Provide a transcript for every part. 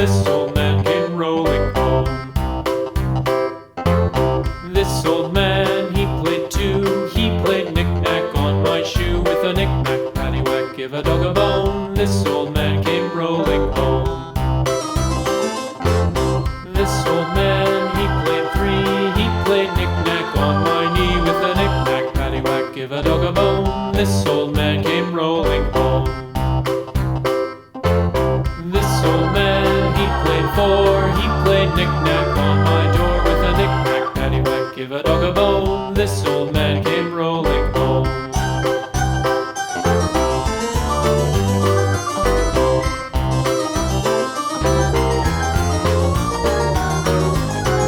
this old man came rolling home. This old man, he played too. He played knick-knack on my shoe. With a knick-knack, paddywhack, give a dog a bone. This old man came rolling home. This old man, he played three. He played knick-knack on my knee. With a knick-knack, paddywhack, give a dog a bone. This old man came rolling home. This old man, he played four. He played knick-knack on my door. With a knick-knack, paddywhack, give a dog a bone. This old man came rolling home.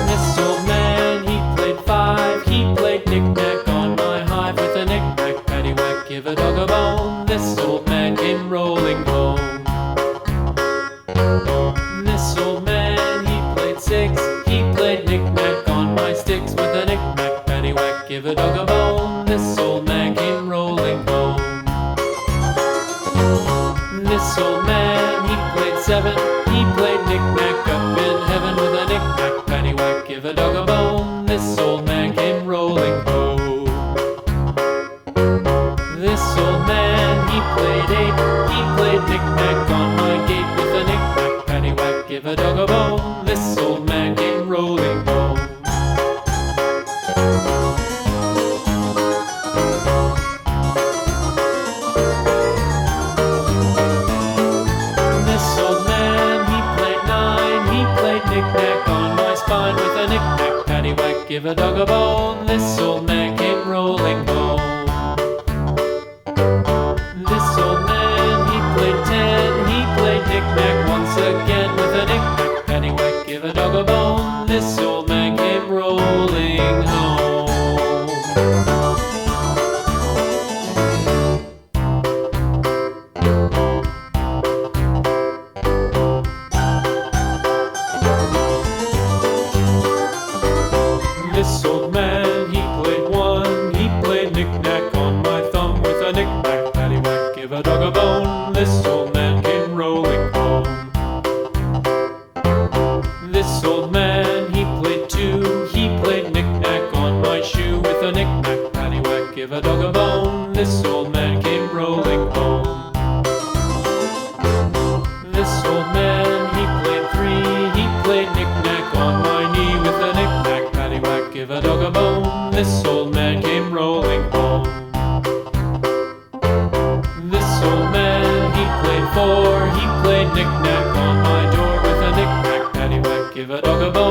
This old man, he played five. He played knick-knack on my hive. With a knick-knack, paddywhack, give a dog a bone. This old man came rolling home. This old man, he played six. He played knick-knack on my sticks. With a knick-knack, paddywhack, give a dog a bone. This old man came rolling home. This old man, he played seven. He played knick-knack up in heaven. With a knick-knack, paddywhack, give a dog a bone. This old man came rolling home. This old man, he played eight. He played knick-knack on my gate. With a knick-knack, paddywhack, give a dog a bone. This old man came rolling home. This old man, he played nine. He played knick-knack on my spine. With a knick-knack, paddywhack, give a dog a bone. This old man came rolling home. This old man, he played ten. He played knick-knack once again. With a knick-knack, paddywhack, give a dog a bone. This old man came rolling home. This old man, he played one. He played knick-knack on my thumb. With a knick-knack, paddywhack, give a dog a bone. This old man came rolling home. This old man, he played two. He played knick-knack on my shoe. With a knick-knack, paddywhack, give a dog a bone. This old man came rolling home. This old man, he played three. He played knick-knack on my knee. With a knick-knack, paddywhack, give a dog a bone. This old man came rolling home. This old man, he played four. He played knick-knack on my door. With a knick-knack, paddywhack, give a dog a bone.